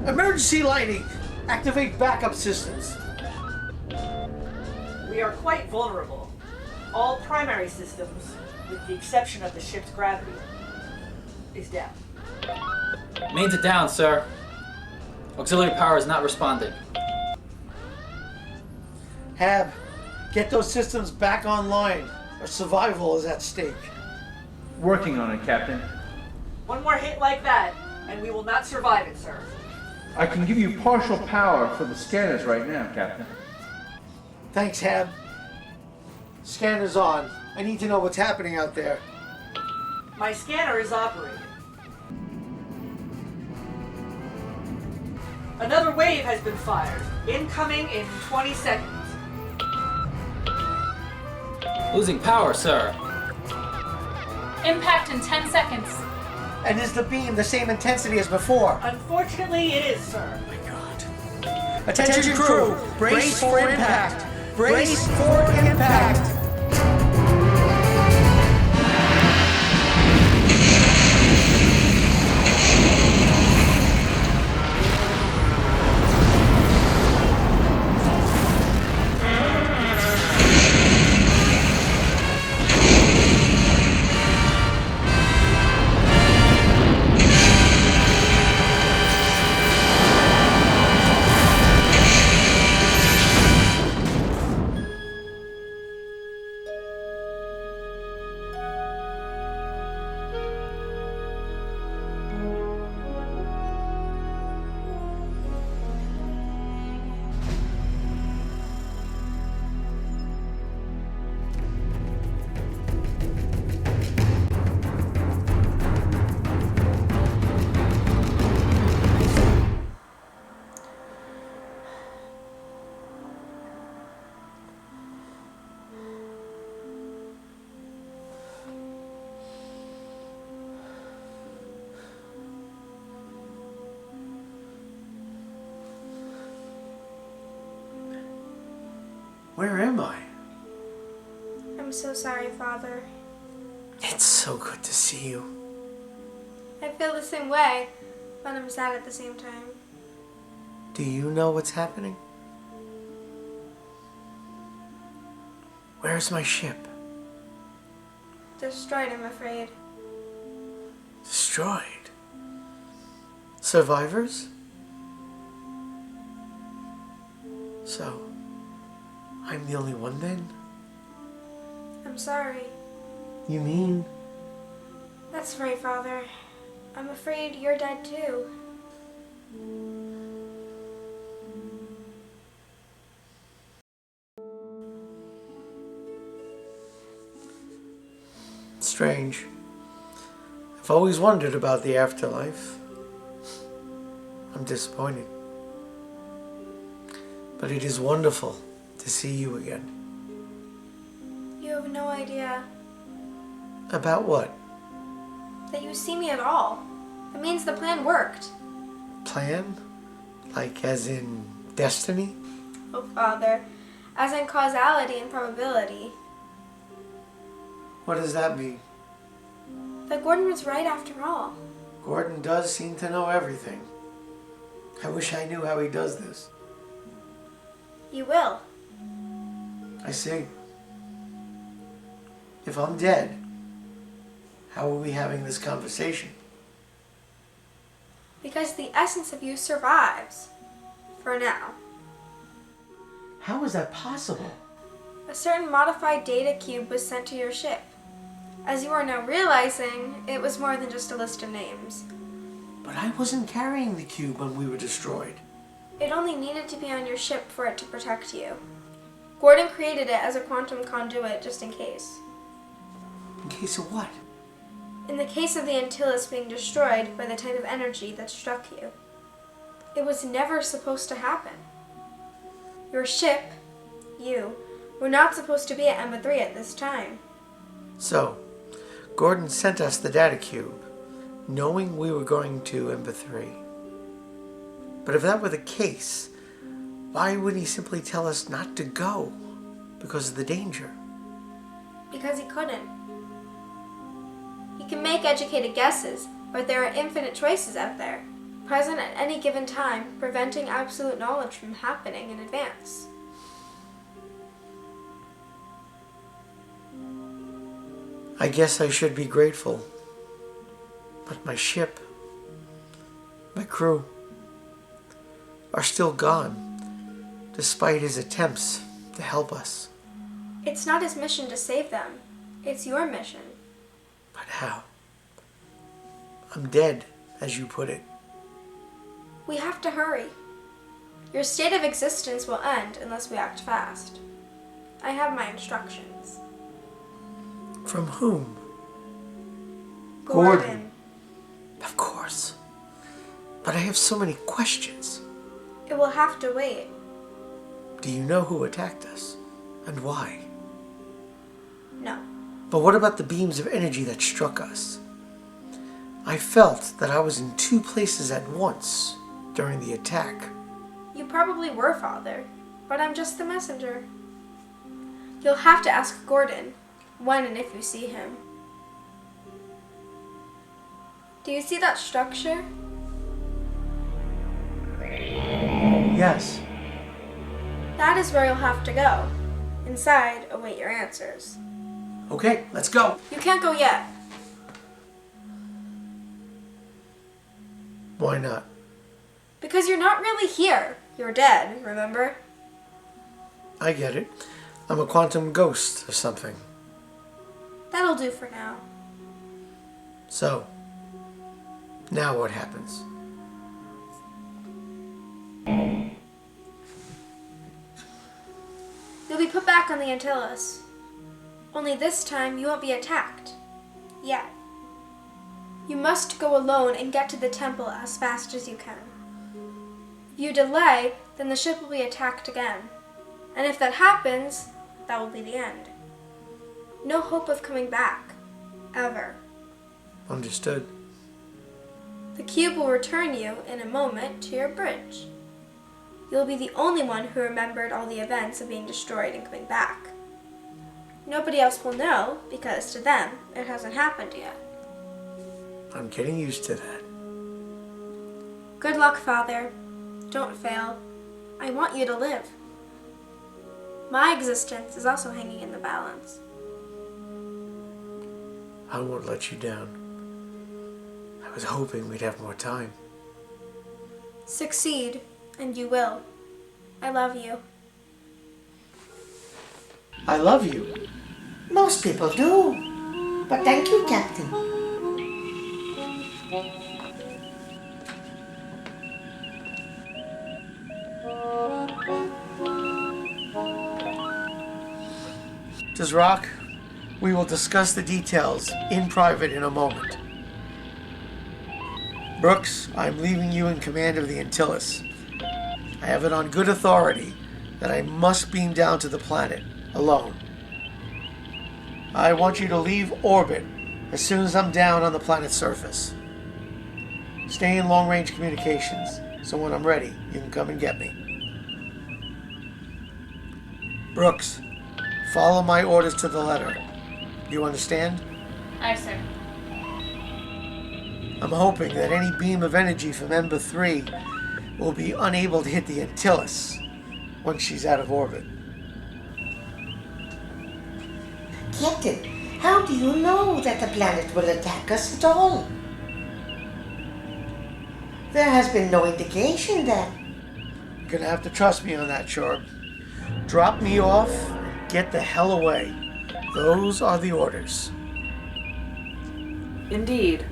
Emergency lighting! Activate backup systems. We are quite vulnerable. All primary systems, with the exception of the ship's gravity, is down. Mains are down, sir. Auxiliary power is not responding. Hab, get those systems back online. Our survival is at stake. Working on it, Captain. One more hit like that, and we will not survive it, sir. I can give you partial power for the scanners right now, Captain. Thanks, Hab. Scanner's on. I need to know what's happening out there. My scanner is operating. Another wave has been fired. Incoming in 20 seconds. Losing power, sir. Impact in 10 seconds. And is the beam the same intensity as before? Unfortunately, it is, sir. Oh my God. Attention crew! Brace for impact! Brace for impact! Where am I? I'm so sorry, Father. It's so good to see you. I feel the same way, but I'm sad at the same time. Do you know what's happening? Where's my ship? Destroyed, I'm afraid. Destroyed? Survivors? So, I'm the only one then? I'm sorry. You mean? That's right, Father. I'm afraid you're dead too. Strange. I've always wondered about the afterlife. I'm disappointed. But it is wonderful to see you again. You have no idea About what? that you see me at all. It means the plan worked. Plan? Like as in destiny? Oh, Father. As in causality and probability. What does that mean? That Gordon was right after all. Gordon does seem to know everything. I wish I knew how he does this. You will. I see. If I'm dead, how are we having this conversation? Because the essence of you survives. For now. How is that possible? A certain modified data cube was sent to your ship. As you are now realizing, it was more than just a list of names. But I wasn't carrying the cube when we were destroyed. It only needed to be on your ship for it to protect you. Gordon created it as a quantum conduit just in case. In case of what? In the case of the Antyllus being destroyed by the type of energy that struck you. It was never supposed to happen. Your ship, you, were not supposed to be at Emma 3 at this time. So, Gordon sent us the data cube, knowing we were going to Ember 3. But if that were the case, why wouldn't he simply tell us not to go? Because of the danger. Because he couldn't. He can make educated guesses, but there are infinite choices out there. present at any given time, preventing absolute knowledge from happening in advance. I guess I should be grateful. But my ship, my crew, are still gone, despite his attempts to help us. It's not his mission to save them. It's your mission. But how? I'm dead, as you put it. We have to hurry. Your state of existence will end unless we act fast. I have my instructions. From whom? Gordon. Of course. But I have so many questions. It will have to wait. Do you know who attacked us? And why? No. But what about the beams of energy that struck us? I felt that I was in two places at once during the attack. You probably were, Father, but I'm just the messenger. You'll have to ask Gordon when and if you see him. Do you see that structure? Yes. That is where you'll have to go. Inside, await your answers. Okay, let's go. You can't go yet. Why not? Because you're not really here. You're dead, remember? I get it. I'm a quantum ghost or something. That'll do for now. So, now what happens? You'll be put back on the Antyllus. Only this time you won't be attacked. Yet. You must go alone and get to the temple as fast as you can. If you delay, then the ship will be attacked again. And if that happens, that will be the end. No hope of coming back. Ever. Understood. The cube will return you in a moment to your bridge. You'll be the only one who remembered all the events of being destroyed and coming back. Nobody else will know because to them it hasn't happened yet. I'm getting used to that. Good luck, Father. Don't fail. I want you to live. My existence is also hanging in the balance. I won't let you down. I was hoping we'd have more time. Succeed, and you will. I love you. I love you. Most people do. But thank you, Captain. Rock, we will discuss the details in private in a moment. Brooks, I'm leaving you in command of the Antyllus. I have it on good authority that I must beam down to the planet alone. I want you to leave orbit as soon as I'm down on the planet's surface. Stay in long-range communications, so when I'm ready, you can come and get me. Brooks, follow my orders to the letter. You understand? Aye, sir. I'm hoping that any beam of energy from Ember 3 will be unable to hit the Antyllus once she's out of orbit. Captain, how do you know that the planet will attack us at all? There has been no indication that... You're gonna have to trust me on that, Shorb. Drop me off and get the hell away. Those are the orders. Indeed.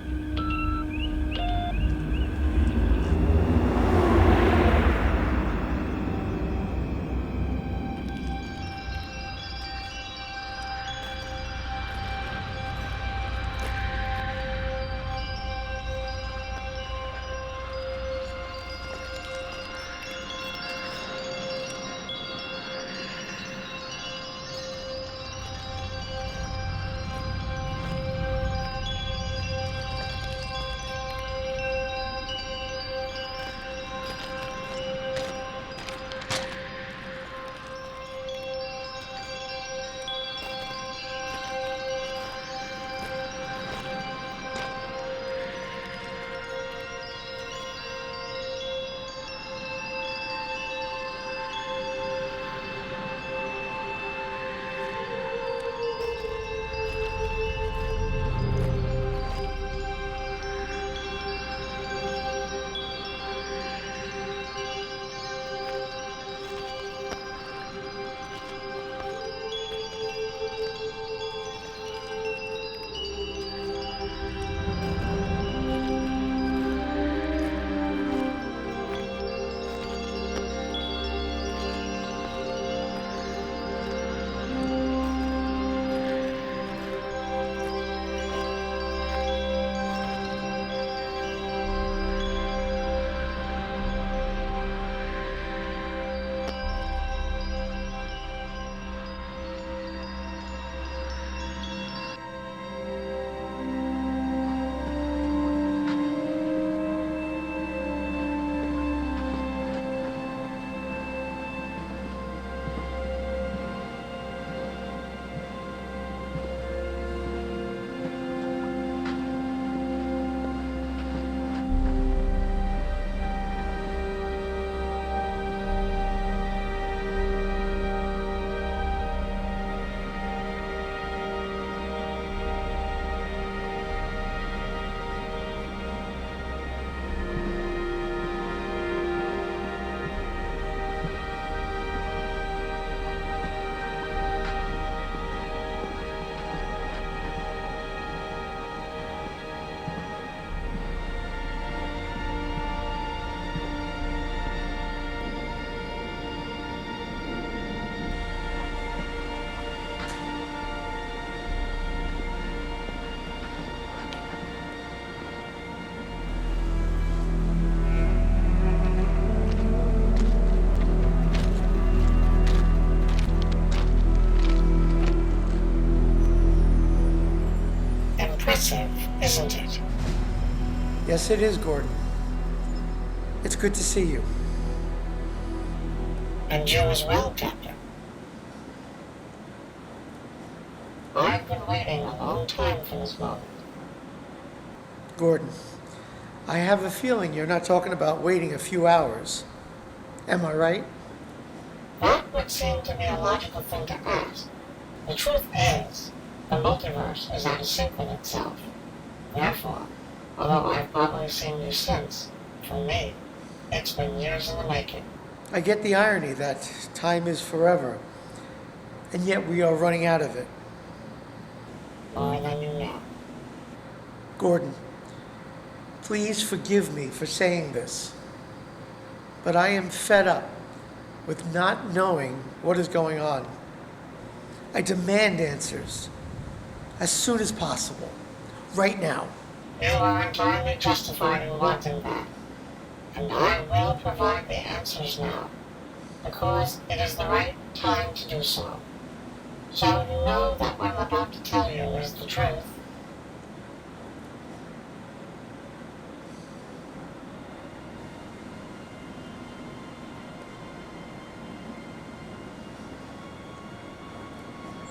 impressive, isn't it? Yes, it is, Gordon. It's good to see you. And you as well, Captain. I've been waiting a long time for this moment. Gordon, I have a feeling you're not talking about waiting a few hours. Am I right? That would seem to be a logical thing to ask. The truth is, the multiverse is out of sync with itself. Therefore, although I've probably seen you since, for me, it's been years in the making. I get the irony that time is forever, and yet we are running out of it. More than you know. Gordon, please forgive me for saying this, but I am fed up with not knowing what is going on. I demand answers as soon as possible, right now. You are entirely justified in wanting that, and I will provide the answers now, because it is the right time to do so. So you know that what I'm about to tell you is the truth.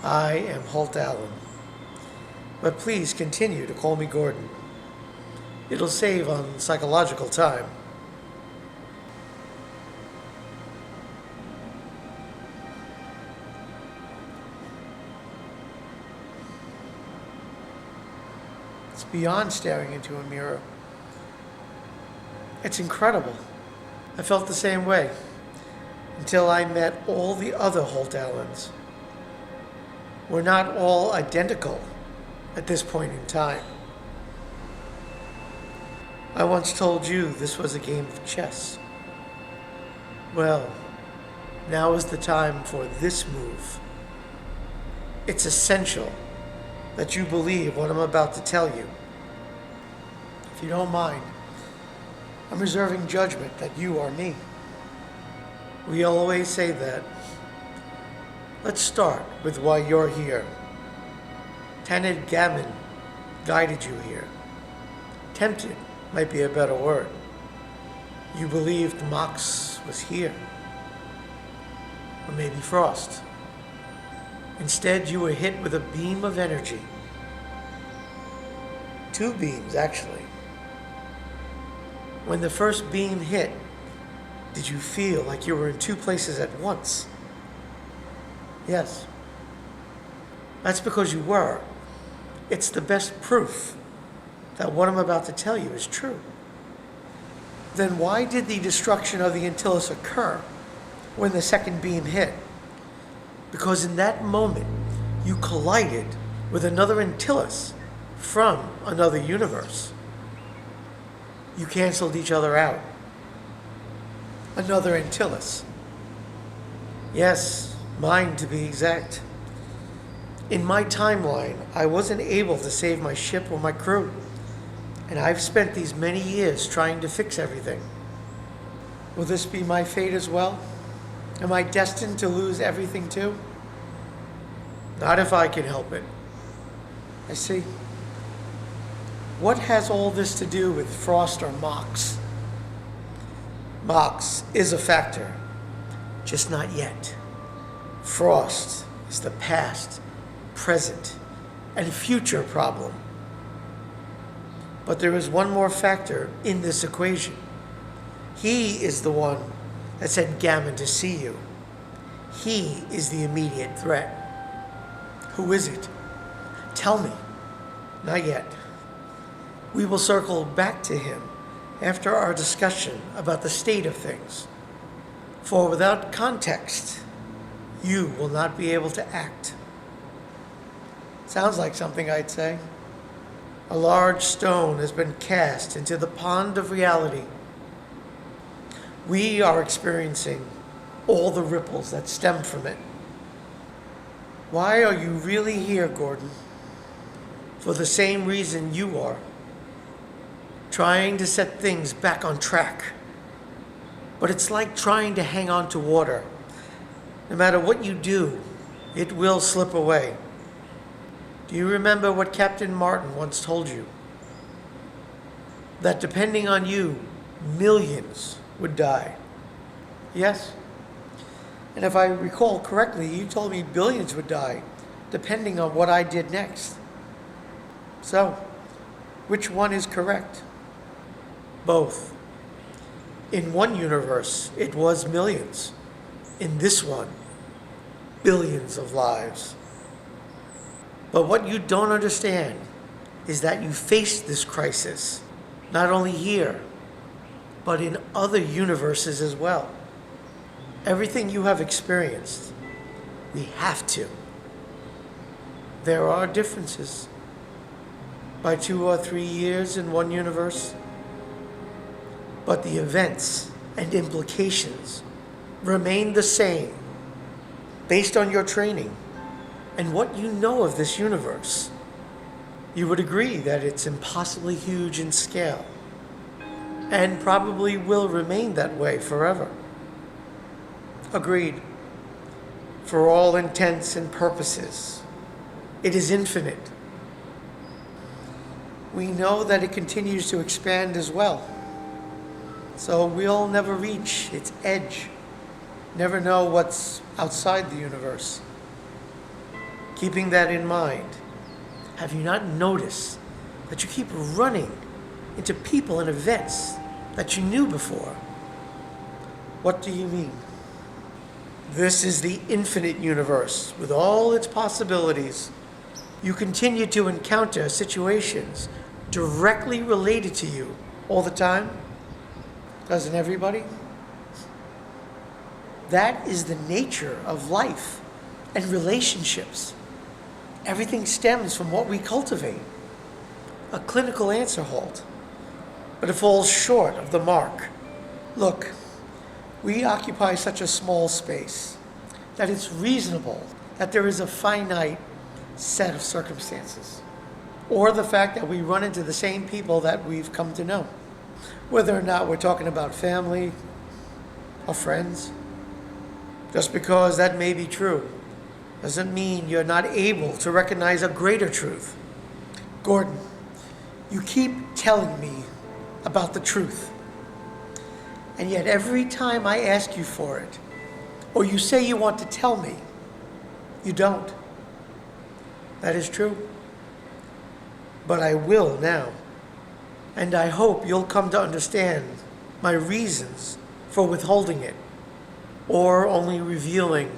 I am Holt Allen, but please continue to call me Gordon. It'll save on psychological time. It's beyond staring into a mirror. It's incredible. I felt the same way until I met all the other Holt Allens. We're not all identical at this point in time. I once told you this was a game of chess. Well, now is the time for this move. It's essential that you believe what I'm about to tell you. If you don't mind, I'm reserving judgment that you are me. We always say that. Let's start with why you're here. Tanid Gammon guided you here. Tempted might be a better word. You believed Mox was here. Or maybe Frost. Instead, you were hit with a beam of energy. Two beams, actually. When the first beam hit, did you feel like you were in two places at once? Yes. That's because you were. It's the best proof that what I'm about to tell you is true. Then why did the destruction of the Antyllus occur when the second beam hit? Because in that moment, you collided with another Antyllus from another universe. You canceled each other out. Another Antyllus. Yes, mine to be exact. In my timeline, I wasn't able to save my ship or my crew, and I've spent these many years trying to fix everything. Will this be my fate as well? Am I destined to lose everything too? Not if I can help it. I see. What has all this to do with Frost or Mox? Mox is a factor, just not yet. Frost is the past, present, and future problem. But there is one more factor in this equation. He is the one that sent Gammon to see you. He is the immediate threat. Who is it? Tell me. Not yet. We will circle back to him after our discussion about the state of things. For without context, you will not be able to act. Sounds like something I'd say. A large stone has been cast into the pond of reality. We are experiencing all the ripples that stem from it. Why are you really here, Gordon? For the same reason you are. Trying to set things back on track. But it's like trying to hang on to water. No matter what you do, it will slip away. Do you remember what Captain Martin once told you? That depending on you, millions would die. Yes? And if I recall correctly, you told me billions would die, depending on what I did next. So, which one is correct? Both. In one universe, it was millions. In this one, billions of lives. But what you don't understand is that you faced this crisis, not only here, but in other universes as well. Everything you have experienced, we have to. There are differences. By 2 or 3 years in one universe, but the events and implications remain the same based on your training and what you know of this universe. You would agree that it's impossibly huge in scale and probably will remain that way forever. Agreed. For all intents and purposes, it is infinite. We know that it continues to expand as well. So we'll never reach its edge, never know what's outside the universe. Keeping that in mind, have you not noticed that you keep running into people and events that you knew before? What do you mean? This is the infinite universe with all its possibilities. You continue to encounter situations directly related to you all the time. Doesn't everybody? That is the nature of life and relationships. Everything stems from what we cultivate. A clinical answer halt, but it falls short of the mark. Look, we occupy such a small space that it's reasonable that there is a finite set of circumstances, or the fact that we run into the same people that we've come to know, whether or not we're talking about family or friends. Just because that may be true doesn't mean you're not able to recognize a greater truth. Gordon, you keep telling me about the truth, and yet every time I ask you for it, or you say you want to tell me, you don't. That is true. But I will now. And I hope you'll come to understand my reasons for withholding it, or only revealing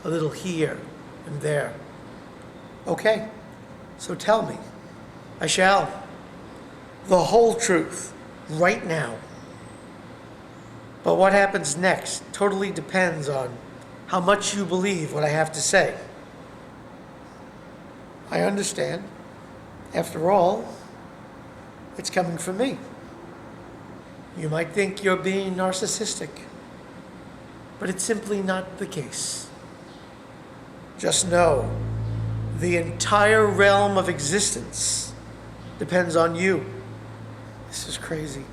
a little here and there. Okay, so tell me. I shall. The whole truth, right now. But what happens next totally depends on how much you believe what I have to say. I understand. After all, it's coming from me. You might think you're being narcissistic, but it's simply not the case. Just know, the entire realm of existence depends on you. This is crazy.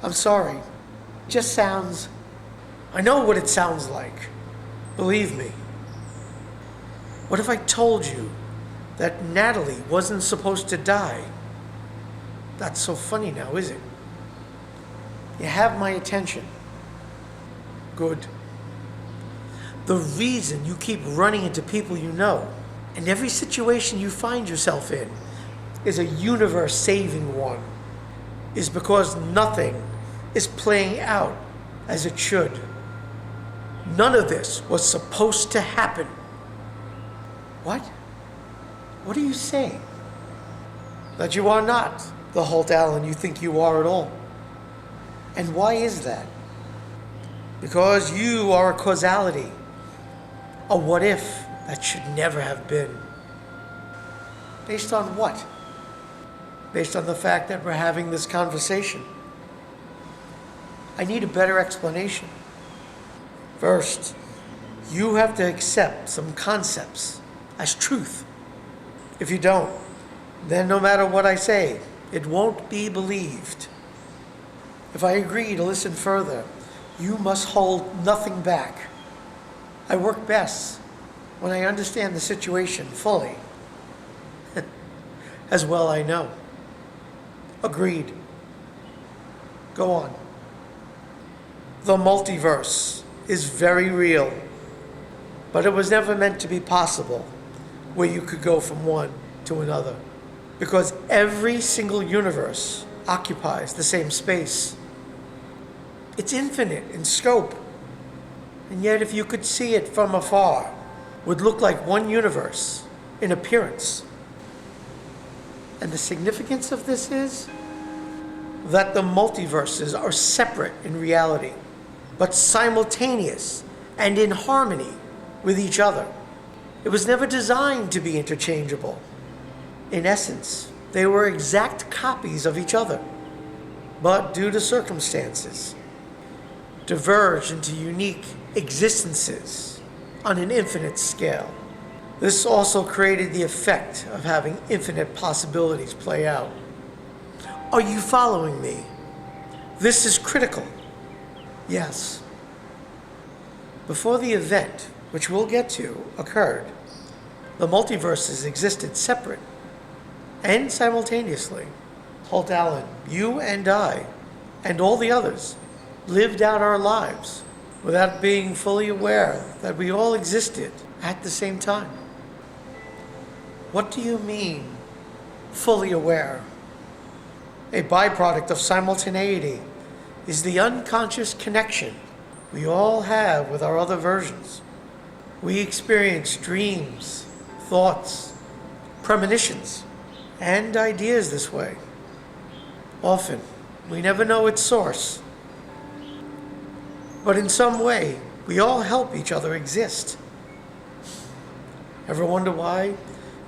I'm sorry. It just sounds... I know what it sounds like. Believe me. What if I told you that Natalie wasn't supposed to die? That's so funny now, is it? You have my attention. Good. The reason you keep running into people you know, and every situation you find yourself in is a universe-saving one, is because nothing is playing out as it should. None of this was supposed to happen. What? What are you saying? That you are not the Holt Allen you think you are at all. And why is that? Because you are a causality, a what if that should never have been. Based on what? Based on the fact that we're having this conversation. I need a better explanation. First, you have to accept some concepts as truth. If you don't, then no matter what I say, it won't be believed. If I agree to listen further, you must hold nothing back. I work best when I understand the situation fully. as well I know. Agreed. Go on. The multiverse is very real, but it was never meant to be possible where you could go from one to another, because every single universe occupies the same space. It's infinite in scope, and yet if you could see it from afar, it would look like one universe in appearance. And the significance of this is that the multiverses are separate in reality, but simultaneous and in harmony with each other. It was never designed to be interchangeable. In essence, they were exact copies of each other, but due to circumstances, diverged into unique existences on an infinite scale. This also created the effect of having infinite possibilities play out. Are you following me? This is critical. Yes. Before the event, which we'll get to, occurred, the multiverses existed separate and simultaneously. Holt Allen, you and I, and all the others, lived out our lives without being fully aware that we all existed at the same time. What do you mean, fully aware? A byproduct of simultaneity is the unconscious connection we all have with our other versions. We experience dreams, thoughts, premonitions, and ideas this way. Often, we never know its source, but in some way, we all help each other exist. Ever wonder why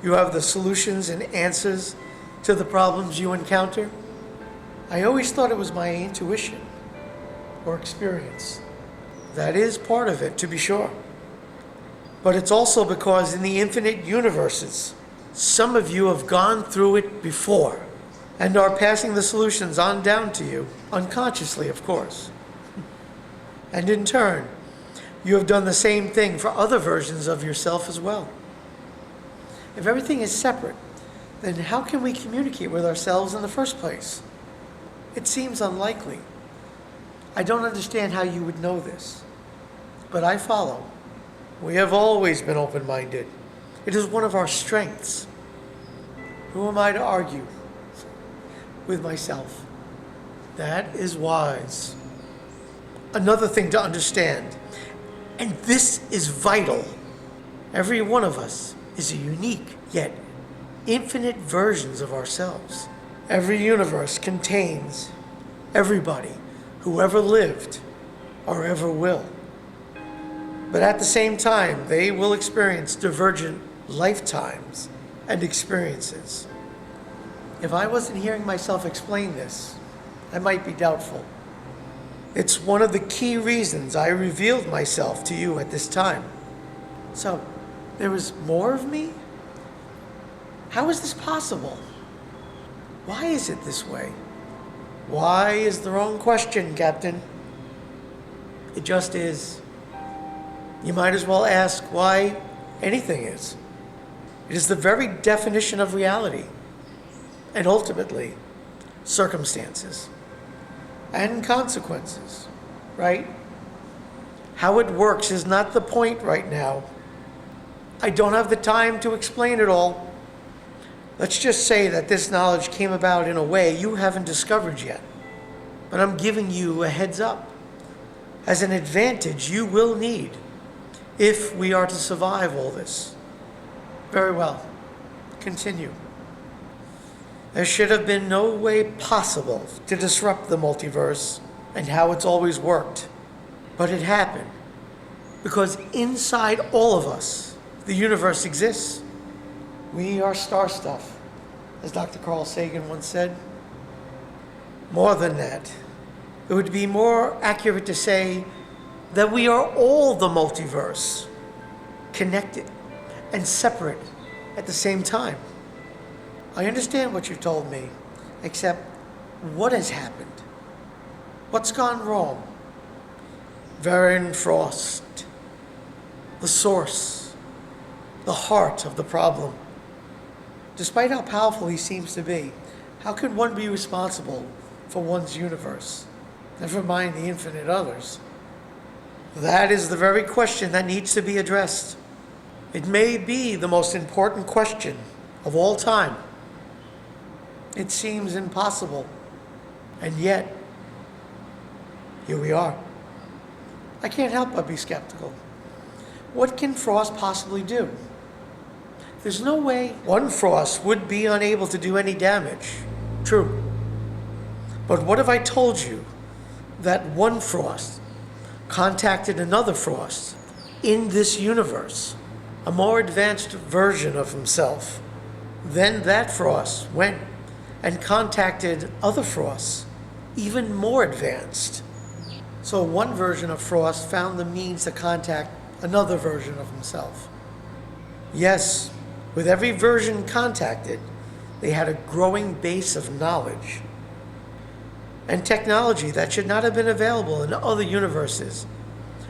you have the solutions and answers to the problems you encounter? I always thought it was my intuition or experience. That is part of it, to be sure. But it's also because in the infinite universes, some of you have gone through it before and are passing the solutions on down to you, unconsciously, of course. And in turn, you have done the same thing for other versions of yourself as well. If everything is separate, then how can we communicate with ourselves in the first place? It seems unlikely. I don't understand how you would know this, but I follow. We have always been open-minded. It is one of our strengths. Who am I to argue with myself? That is wise. Another thing to understand, and this is vital, every one of us is a unique yet infinite versions of ourselves. Every universe contains everybody who ever lived or ever will. But at the same time, they will experience divergent lifetimes and experiences. If I wasn't hearing myself explain this, I might be doubtful. It's one of the key reasons I revealed myself to you at this time. So, there is more of me? How is this possible? Why is it this way? Why is the wrong question, Captain. It just is. You might as well ask why anything is. It is the very definition of reality, and ultimately, circumstances and consequences, right? How it works is not the point right now. I don't have the time to explain it all. Let's just say that this knowledge came about in a way you haven't discovered yet. But I'm giving you a heads up as an advantage you will need if we are to survive all this. Very well. Continue. There should have been no way possible to disrupt the multiverse and how it's always worked. But it happened because inside all of us, the universe exists. We are star stuff, as Dr. Carl Sagan once said. More than that, it would be more accurate to say that we are all the multiverse, connected and separate at the same time. I understand what you told me, except what has happened? What's gone wrong? Varian Frost, the source, the heart of the problem. Despite how powerful he seems to be, how could one be responsible for one's universe? Never mind the infinite others. That is the very question that needs to be addressed. It may be the most important question of all time. It seems impossible, and yet, here we are. I can't help but be skeptical. What can frost possibly do? There's no way one frost would be unable to do any damage. True. But what if I told you that one frost contacted another frost in this universe, a more advanced version of himself? Then that frost went and contacted other frosts, even more advanced. So one version of Frost found the means to contact another version of himself. Yes, with every version contacted, they had a growing base of knowledge and technology that should not have been available in other universes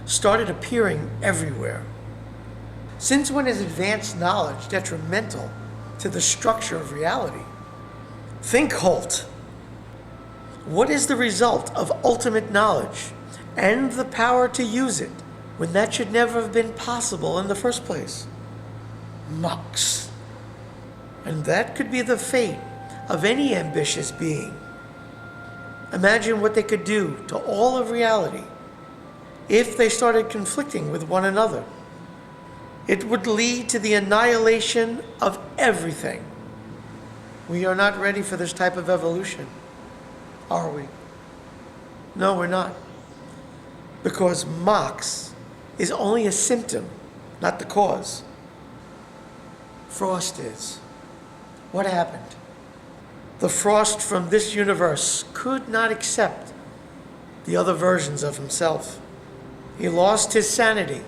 started appearing everywhere. Since when is advanced knowledge detrimental to the structure of reality? Think, Holt. What is the result of ultimate knowledge and the power to use it when that should never have been possible in the first place? Mux. And that could be the fate of any ambitious being. Imagine what they could do to all of reality if they started conflicting with one another. It would lead to the annihilation of everything. We are not ready for this type of evolution, are we? No, we're not. Because Mox is only a symptom, not the cause. Frost is. What happened? The Frost from this universe could not accept the other versions of himself. He lost his sanity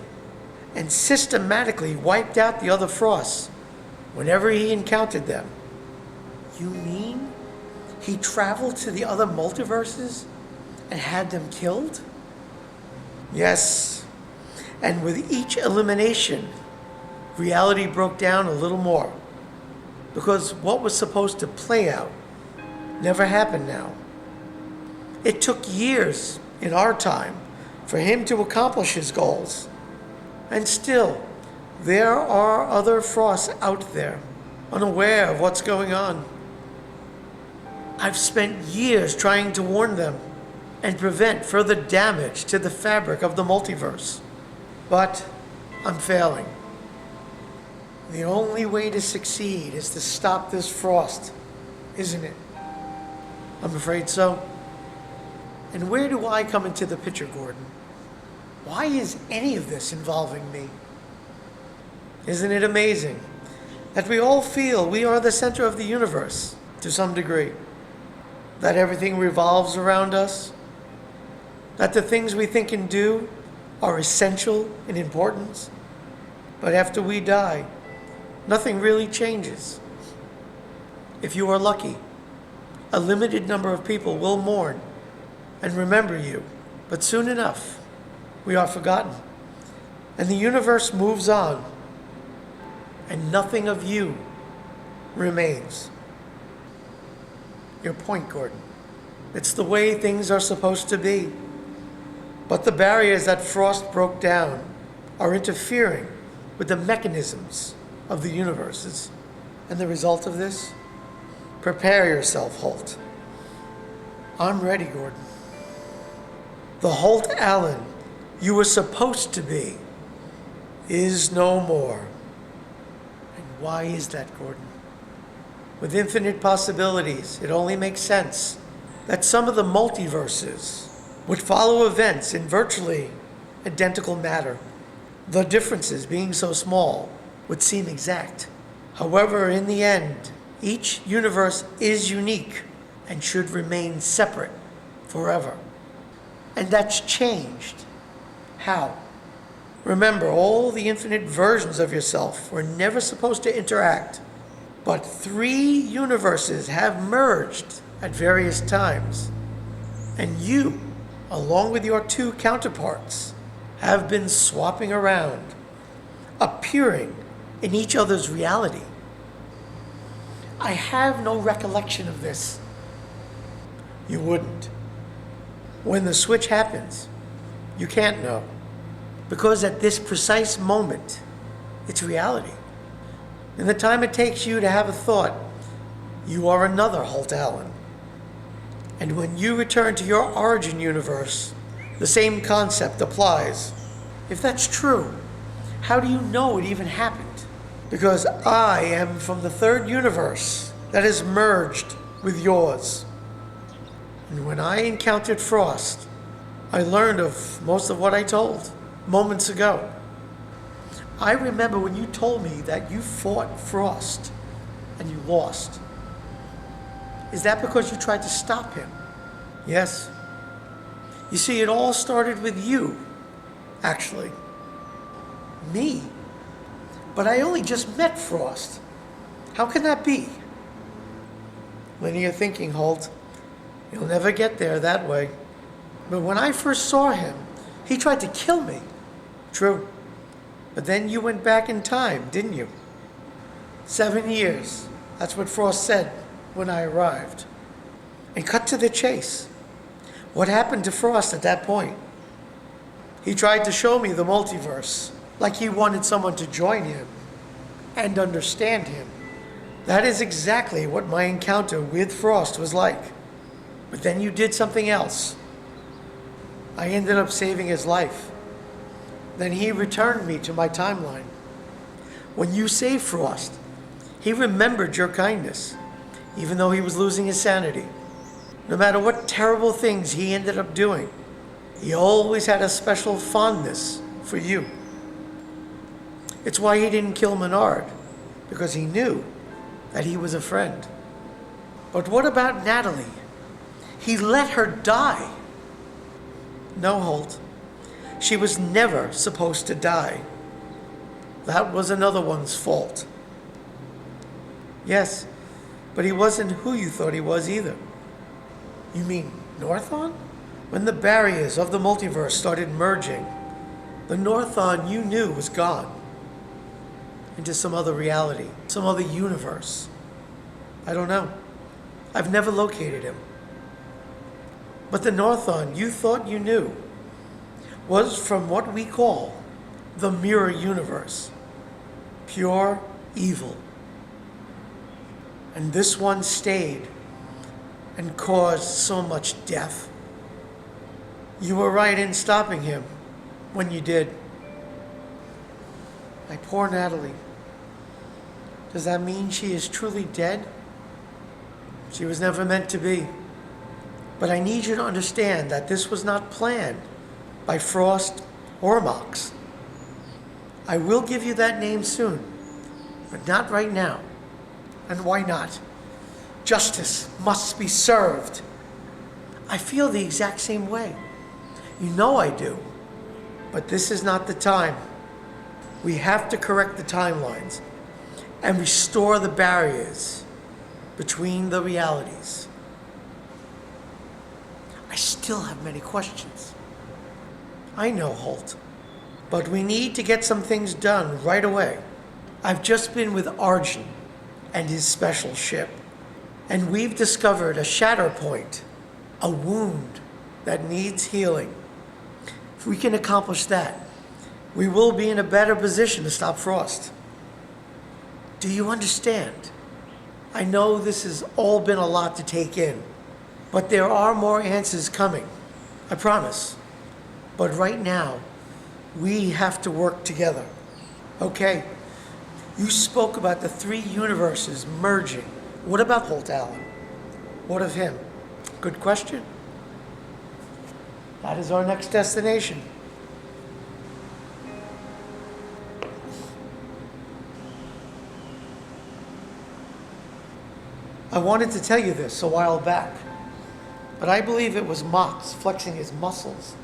and systematically wiped out the other Frosts whenever he encountered them. You mean he traveled to the other multiverses and had them killed? Yes, and with each elimination, reality broke down a little more, because what was supposed to play out never happened now. It took years in our time for him to accomplish his goals, and still, there are other Frosts out there, unaware of what's going on. I've spent years trying to warn them and prevent further damage to the fabric of the multiverse. But I'm failing. The only way to succeed is to stop this Frost, isn't it? I'm afraid so. And where do I come into the picture, Gordon? Why is any of this involving me? Isn't it amazing that we all feel we are the center of the universe to some degree? That everything revolves around us? That the things we think and do are essential in importance? But after we die, nothing really changes. If you are lucky, a limited number of people will mourn and remember you, but soon enough, we are forgotten, and the universe moves on, and nothing of you remains. Your point, Gordon. It's the way things are supposed to be. But the barriers that Frost broke down are interfering with the mechanisms of the universes. And the result of this? Prepare yourself, Holt. I'm ready, Gordon. The Holt Allen you were supposed to be is no more. And why is that, Gordon? With infinite possibilities, it only makes sense that some of the multiverses would follow events in virtually identical matter. The differences, being so small, would seem exact. However, in the end, each universe is unique and should remain separate forever. And that's changed. How? Remember, all the infinite versions of yourself were never supposed to interact. But 3 universes have merged at various times. And you, along with your 2 counterparts, have been swapping around, appearing in each other's reality. I have no recollection of this. You wouldn't. When the switch happens, you can't know. Because at this precise moment, it's reality. In the time it takes you to have a thought, you are another Holt Allen. And when you return to your origin universe, the same concept applies. If that's true, how do you know it even happened? Because I am from the third universe that is merged with yours. And when I encountered Frost, I learned of most of what I told moments ago. I remember when you told me that you fought Frost and you lost. Is that because you tried to stop him? Yes. You see, it all started with you, actually. Me? But I only just met Frost. How can that be? Linear thinking, Holt. You'll never get there that way. But when I first saw him, he tried to kill me. True. But then you went back in time, didn't you? 7 years. That's what Frost said when I arrived. And cut to the chase. What happened to Frost at that point? He tried to show me the multiverse, like he wanted someone to join him and understand him. That is exactly what my encounter with Frost was like. But then you did something else. I ended up saving his life. Then he returned me to my timeline. When you saved Frost, he remembered your kindness, even though he was losing his sanity. No matter what terrible things he ended up doing, he always had a special fondness for you. It's why he didn't kill Menard, because he knew that he was a friend. But what about Natalie? He let her die. No, Holt. She was never supposed to die. That was another one's fault. Yes, but he wasn't who you thought he was either. You mean Northon? When the barriers of the multiverse started merging, the Northon you knew was gone. Into some other reality, some other universe. I don't know. I've never located him. But the Northon you thought you knew was from what we call the mirror universe. Pure evil. And this one stayed and caused so much death. You were right in stopping him when you did. My poor Natalie. Does that mean she is truly dead? She was never meant to be. But I need you to understand that this was not planned by Frost or Mox. I will give you that name soon, but not right now. And why not? Justice must be served. I feel the exact same way. You know I do. But this is not the time. We have to correct the timelines and restore the barriers between the realities. I still have many questions. I know, Holt, but we need to get some things done right away. I've just been with Arjun and his special ship, and we've discovered a shatter point, a wound that needs healing. If we can accomplish that, we will be in a better position to stop Frost. Do you understand? I know this has all been a lot to take in, but there are more answers coming, I promise. But right now, we have to work together. Okay, you spoke about the 3 universes merging. What about Holt Allen? What of him? Good question. That is our next destination. I wanted to tell you this a while back, but I believe it was Mox flexing his muscles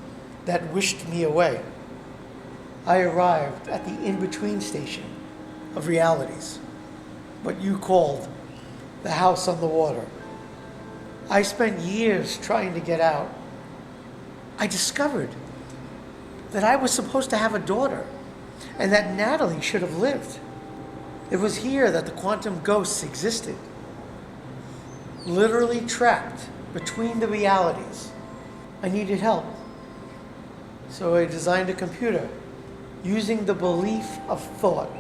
that wished me away. I arrived at the in-between station of realities, what you called the house on the water. I spent years trying to get out. I discovered that I was supposed to have a daughter and that Natalie should have lived. It was here that the quantum ghosts existed. literally trapped between the realities. I needed help. So I designed a computer using the belief of thought,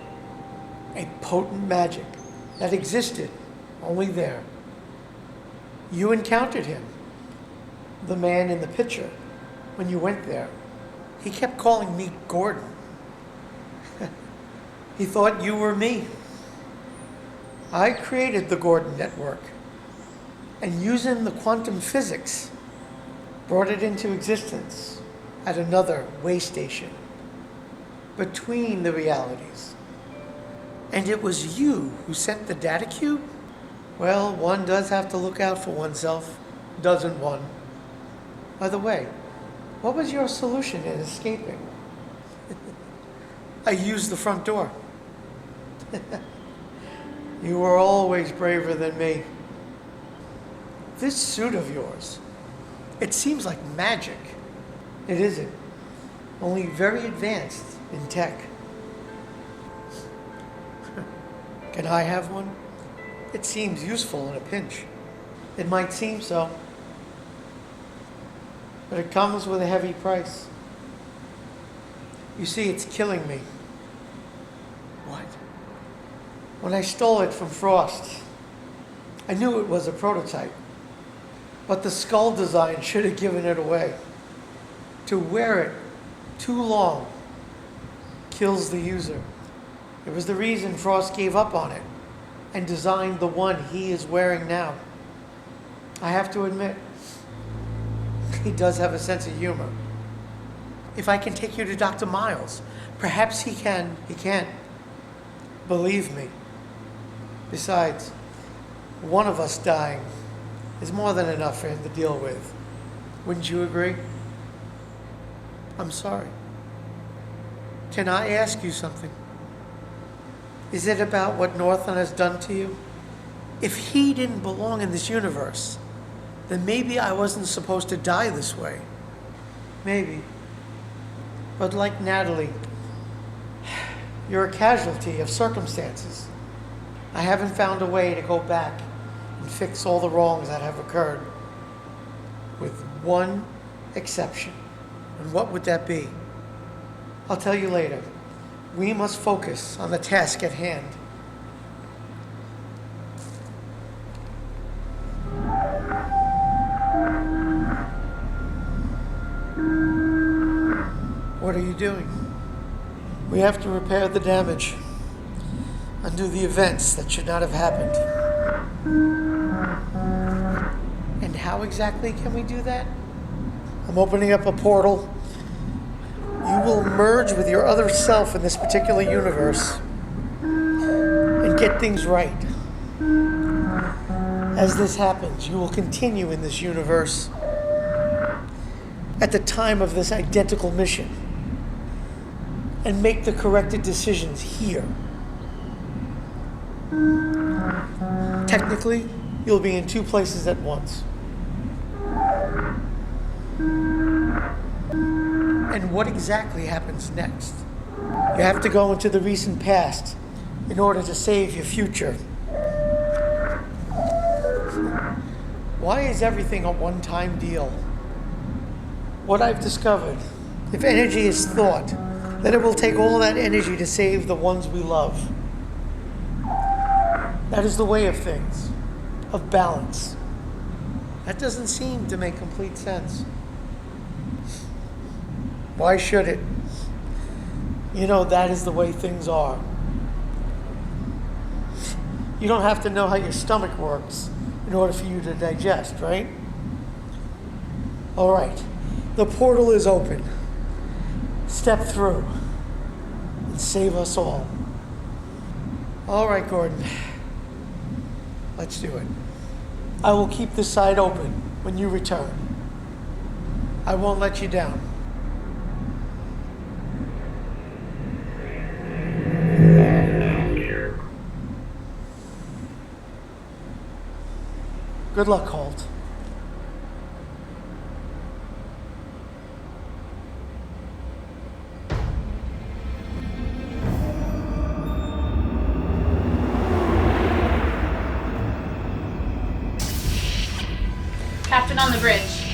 a potent magic that existed only there. You encountered him, the man in the picture, when you went there. He kept calling me Gordon. He thought you were me. I created the Gordon network, and using the quantum physics, brought it into existence at another way station between the realities. And it was you who sent the data cube? Well, one does have to look out for oneself, doesn't one? By the way, what was your solution in escaping? I used the front door. You were always braver than me. This suit of yours, it seems like magic. It isn't. Only very advanced in tech. Can I have one? It seems useful in a pinch. It might seem so. But it comes with a heavy price. You see, it's killing me. What? When I stole it from Frost, I knew it was a prototype. But the skull design should have given it away. To wear it too long kills the user. It was the reason Frost gave up on it and designed the one he is wearing now. I have to admit, he does have a sense of humor. If I can take you to Dr. Miles, perhaps he can. He can't. Believe me. Besides, one of us dying is more than enough for him to deal with. Wouldn't you agree? I'm sorry. Can I ask you something? Is it about what Northland has done to you? If he didn't belong in this universe, then maybe I wasn't supposed to die this way. Maybe. But like Natalie, you're a casualty of circumstances. I haven't found a way to go back and fix all the wrongs that have occurred. With one exception. And what would that be? I'll tell you later. We must focus on the task at hand. What are you doing? We have to repair the damage. Undo the events that should not have happened. And how exactly can we do that? I'm opening up a portal. You will merge with your other self in this particular universe and get things right. As this happens, you will continue in this universe at the time of this identical mission and make the corrected decisions here. Technically, you'll be in two places at once. And what exactly happens next? You have to go into the recent past in order to save your future. Why is everything a one-time deal? What I've discovered, if energy is thought, then it will take all that energy to save the ones we love. That is the way of things, of balance. That doesn't seem to make complete sense. Why should it? You know, that is the way things are. You don't have to know how your stomach works in order for you to digest, right? All right, the portal is open. Step through and save us all. All right, Gordon. Let's do it. I will keep this side open when you return. I won't let you down. Good luck, Holt. Captain on the bridge.